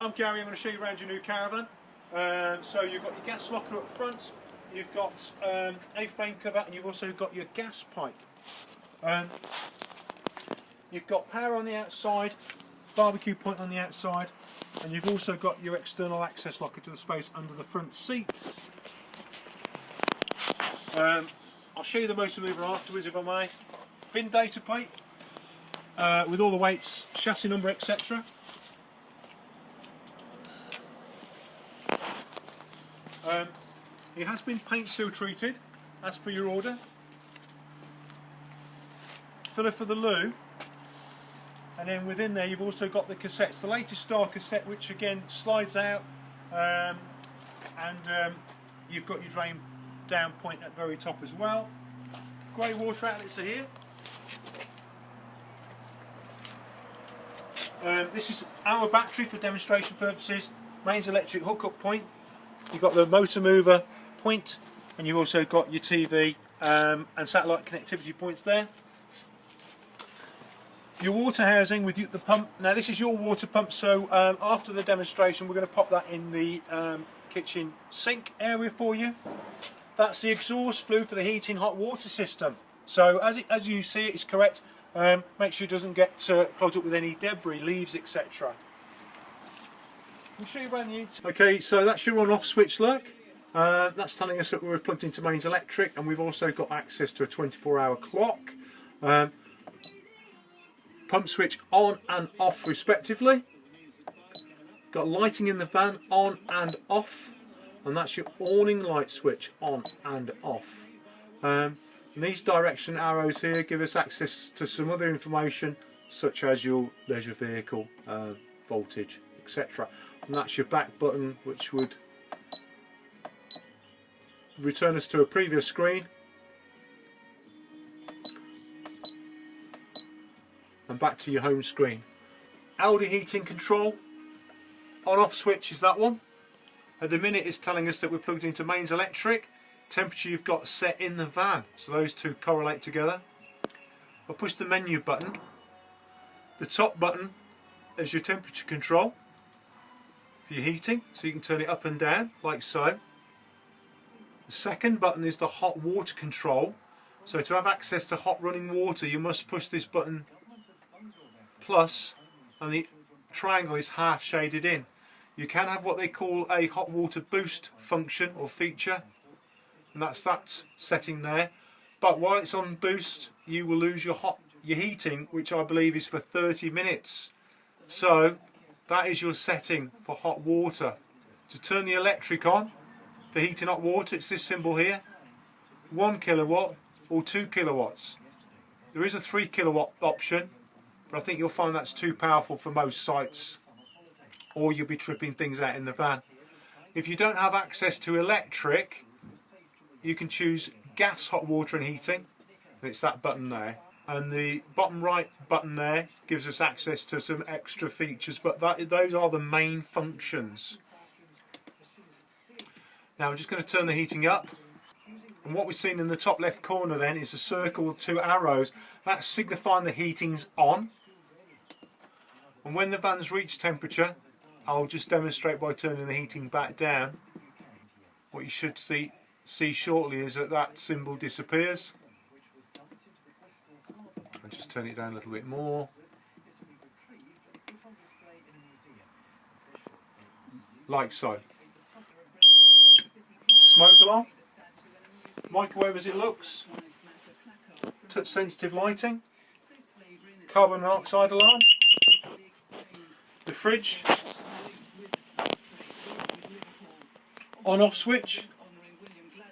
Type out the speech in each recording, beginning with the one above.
I'm Gary. I'm going to show you around your new caravan. So you've got your gas locker up front, you've got a frame cover, and you've also got your gas pipe. You've got power on the outside, barbecue point on the outside, and you've also got your external access locker to the space under the front seats. I'll show you the motor mover afterwards if I may. VIN data plate with all the weights, chassis number, etc. It has been paint seal treated as per your order. Filler for the loo, and then within there you've also got the cassettes, the latest star cassette, which again slides out, and you've got your drain down point at the very top as well. Grey water outlets are here. This is our battery for demonstration purposes, mains electric hookup point. You've got the motor mover point, and you've also got your TV and satellite connectivity points there. Your water housing with the pump. Now this is your water pump, so after the demonstration we're going to pop that in the kitchen sink area for you. That's the exhaust flue for the heating hot water system. So as you see it's correct. Make sure it doesn't get clogged up with any debris, leaves, etc. I'll show you around the inside. Okay, so that's your on-off switch, look. That's telling us that we're plugged into mains electric, and we've also got access to a 24-hour clock. Pump switch on and off respectively. Got lighting in the van on and off, and that's your awning light switch on and off. And these direction arrows here give us access to some other information such as your leisure vehicle, voltage, etc. And that's your back button, which would return us to a previous screen. And back to your home screen. Aldi heating control, on off switch is that one. At the minute it's telling us that we're plugged into mains electric. Temperature you've got set in the van, so those two correlate together. I'll push the menu button. The top button is your temperature control for your heating, so you can turn it up and down like so. The second button is the hot water control, so to have access to hot running water you must push this button plus, and the triangle is half shaded in. You can have what they call a hot water boost function or feature, and that's that setting there. But while it's on boost you will lose your heating, which I believe is for 30 minutes. So that is your setting for hot water. To turn the electric on for heating hot water, it's this symbol here, 1 kilowatt or 2 kilowatts. There is a 3 kilowatt option, but I think you'll find that's too powerful for most sites, or you'll be tripping things out in the van. If you don't have access to electric, you can choose gas hot water and heating, and it's that button there. And the bottom right button there gives us access to some extra features, but those are the main functions. Now I'm just going to turn the heating up, and what we've seen in the top left corner then is a circle with two arrows. That's signifying the heating's on. And when the van's reached temperature, I'll just demonstrate by turning the heating back down. What you should see shortly is that symbol disappears. I'll just turn it down a little bit more. Like so. Smoke alarm. Microwave as it looks. Touch sensitive lighting. Carbon monoxide alarm. The fridge. On off switch.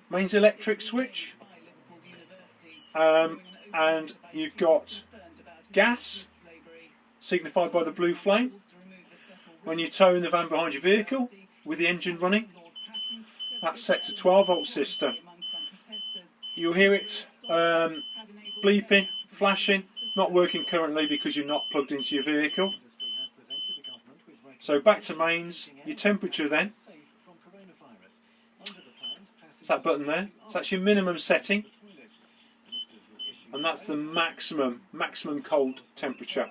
Mains electric switch. And you've got gas, signified by the blue flame. When you're towing the van behind your vehicle with the engine running, that's set to 12 volt system. You'll hear it bleeping, flashing, not working currently because you're not plugged into your vehicle. So back to mains, your temperature then. It's that button there. So that's your minimum setting. And that's the maximum cold temperature.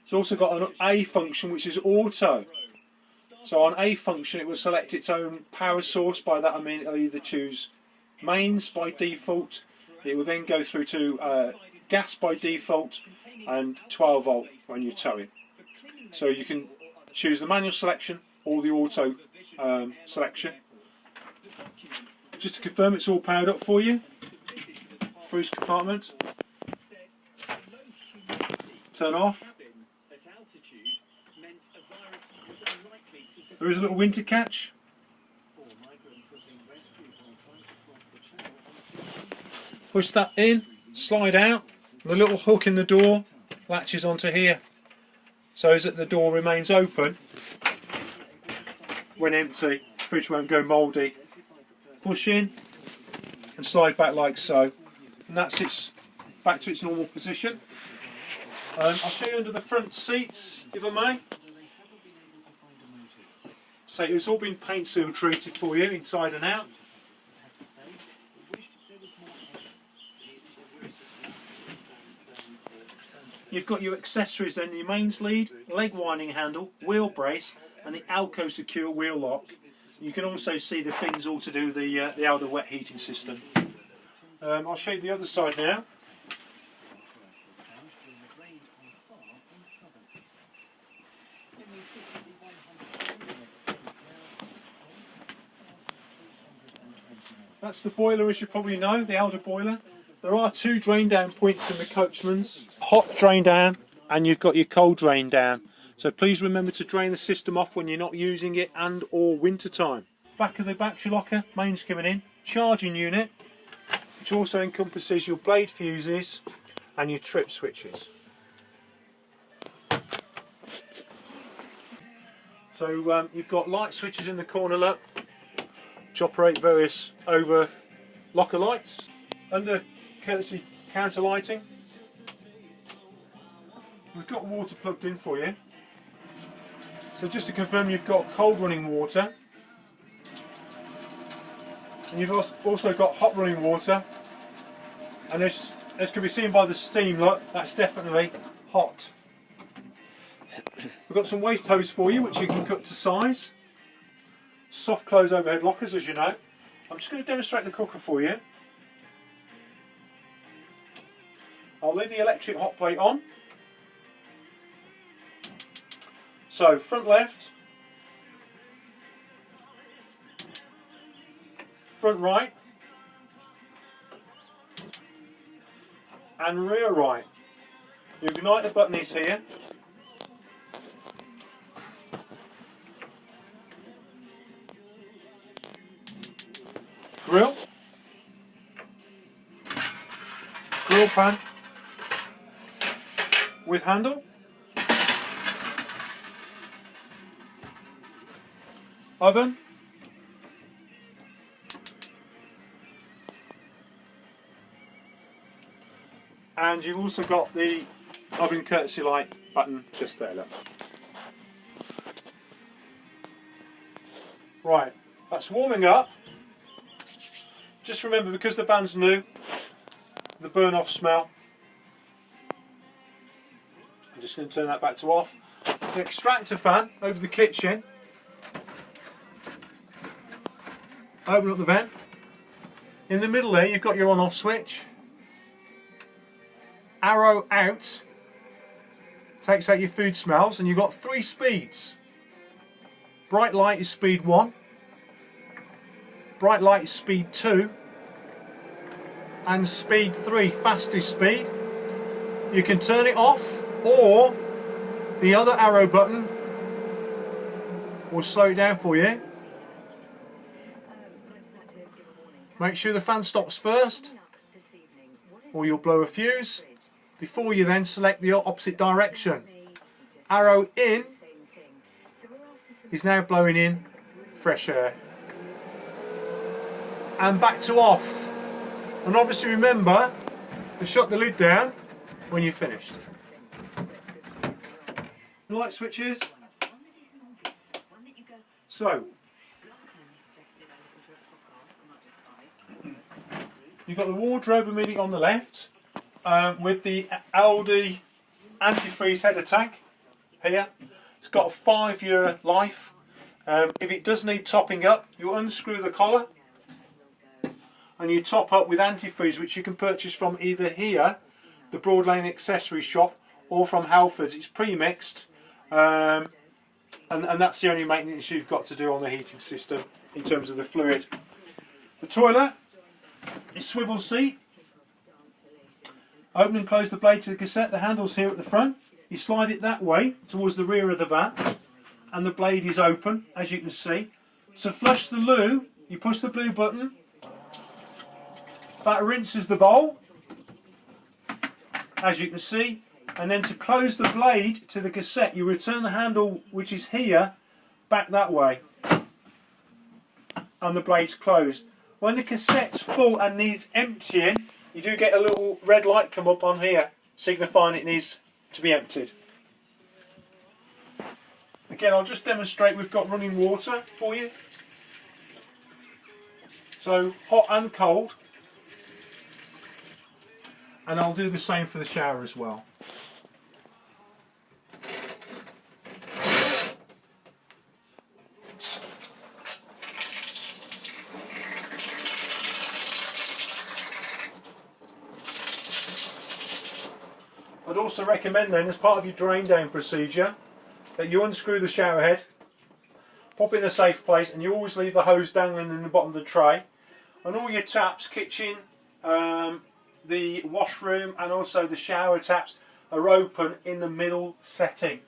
It's also got an A function which is auto. So on A function it will select its own power source. By that I mean it'll either choose mains by default, it will then go through to gas by default, and 12 volt when you're towing. So you can choose the manual selection or the auto selection. Just to confirm it's all powered up for you. Cruise compartment. Turn off. There is a little winter catch. Push that in, slide out. The little hook in the door latches onto here so that the door remains open when empty. The fridge won't go mouldy. Push in and slide back like so, and that's it, back to its normal position. I'll show you under the front seats, if I may. So it's all been paint seal treated for you inside and out. You've got your accessories then, your mains lead, leg winding handle, wheel brace and the Alco Secure wheel lock. You can also see the things all to do with the outer wet heating system. I'll show you the other side now. That's the boiler, as you probably know, the outer boiler. There are two drain down points in the Coachman's. Hot drain down and you've got your cold drain down. So please remember to drain the system off when you're not using it and or winter time. Back of the battery locker, mains coming in. Charging unit, which also encompasses your blade fuses and your trip switches. So you've got light switches in the corner look, which operate various over locker lights. Under courtesy counter lighting, we've got water plugged in for you. So just to confirm, you've got cold running water, and you've also got hot running water, and as can be seen by the steam, look, that's definitely hot. We've got some waste hose for you which you can cut to size. Soft close overhead lockers, as you know. I'm just going to demonstrate the cooker for you. I'll leave the electric hot plate on. So front left, front right, and rear right. You ignite the button is here. Grill pan with handle. Oven. And you've also got the oven courtesy light button just there, look. Right, that's warming up. Just remember, because the van's new, the burn off smell. I'm just going to turn that back to off. The extractor fan over the kitchen. Open up the vent. In the middle there you've got your on off switch. Arrow out takes out your food smells, and you've got 3 speeds. Bright light is speed 1, bright light is speed 2, and speed 3, fastest speed. You can turn it off, or the other arrow button will slow it down for you. Make sure the fan stops first, or you'll blow a fuse before you then select the opposite direction. Arrow in is now blowing in fresh air. And back to off. And obviously remember to shut the lid down when you're finished. Light switches. So you've got the wardrobe immediately on the left, with the Aldi antifreeze header tank here. It's got a 5-year life, If it does need topping up, you unscrew the collar and you top up with antifreeze, which you can purchase from either here, the Broad Lane accessory shop, or from Halfords. It's pre-mixed, and that's the only maintenance you've got to do on the heating system in terms of the fluid. The toilet is swivel seat. Open and close the blade to the cassette. The handle's here at the front. You slide it that way towards the rear of the van, and the blade is open, as you can see. To flush the loo, you push the blue button. That rinses the bowl, as you can see. And then to close the blade to the cassette, you return the handle, which is here, back that way, and the blade's closed. When the cassette's full and needs emptying, you do get a little red light come up on here, signifying it needs to be emptied. Again, I'll just demonstrate. We've got running water for you, so hot and cold, and I'll do the same for the shower as well. I'd also recommend then, as part of your drain down procedure, that you unscrew the shower head, pop it in a safe place, and you always leave the hose dangling in the bottom of the tray. And all your taps, kitchen, the washroom and also the shower taps, are open in the middle setting.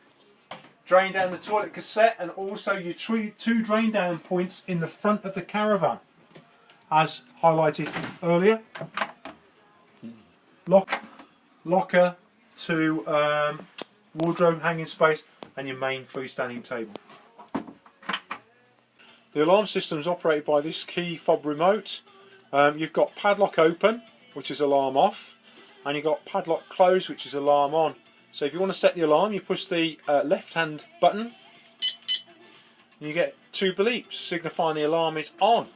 Drain down the toilet cassette, and also your two drain down points in the front of the caravan, as highlighted earlier. Locker to wardrobe hanging space, and your main freestanding table. The alarm system is operated by this key fob remote. You've got padlock open, which is alarm off, and you've got padlock close, which is alarm on. So if you want to set the alarm, you push the left hand button and you get two bleeps signifying the alarm is on.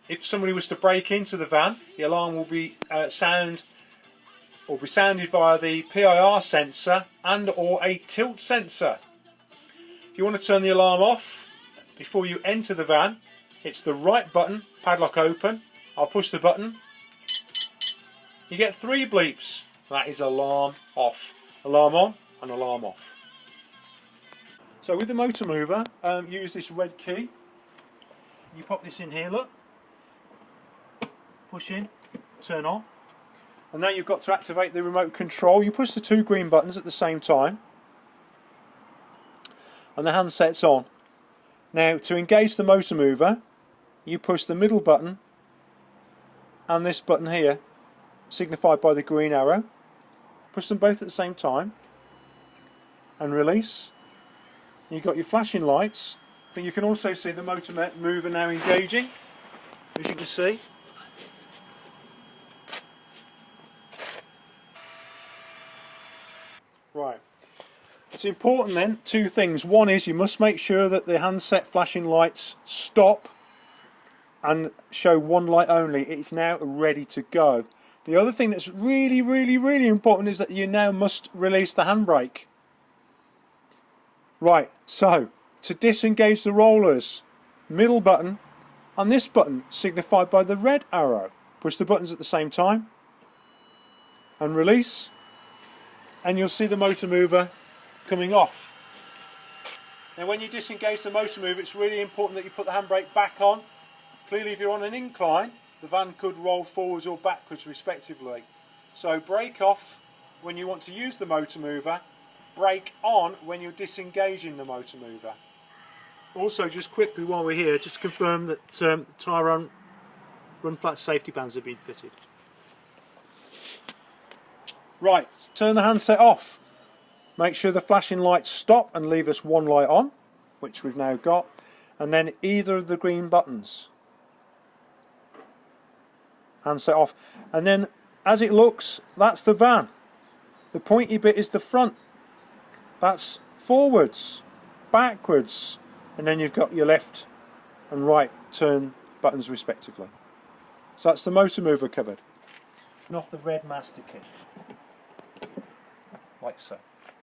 If somebody was to break into the van, the alarm will be sounded via the PIR sensor and or a tilt sensor. If you want to turn the alarm off before you enter the van, it's the right button, padlock open. I'll push the button. You get three bleeps. That is alarm off, alarm on and alarm off. So with the motor mover, use this red key. You pop this in here, look. Push in, turn on. And now you've got to activate the remote control. You push the two green buttons at the same time, and the handset's on. Now to engage the motor mover, you push the middle button and this button here, signified by the green arrow. Push them both at the same time and release. You've got your flashing lights, but you can also see the motor mover now engaging, as you can see. Right, it's important then, two things. One is you must make sure that the handset flashing lights stop and show one light only. It's now ready to go. The other thing that's really important is that you now must release the handbrake. Right, so to disengage the rollers, middle button and this button signified by the red arrow. Push the buttons at the same time and release, and you'll see the motor mover coming off. Now when you disengage the motor mover, it's really important that you put the handbrake back on. Clearly if you're on an incline, the van could roll forwards or backwards respectively. So brake off when you want to use the motor mover, brake on when you're disengaging the motor mover. Also, just quickly while we're here, just to confirm that tyre run flat safety bands have been fitted. Right, turn the handset off. Make sure the flashing lights stop and leave us one light on, which we've now got, and then either of the green buttons. Handset off, and then as it looks, that's the van. The pointy bit is the front. That's forwards, backwards, and then you've got your left and right turn buttons respectively. So that's the motor mover covered. And off the red master key, like so.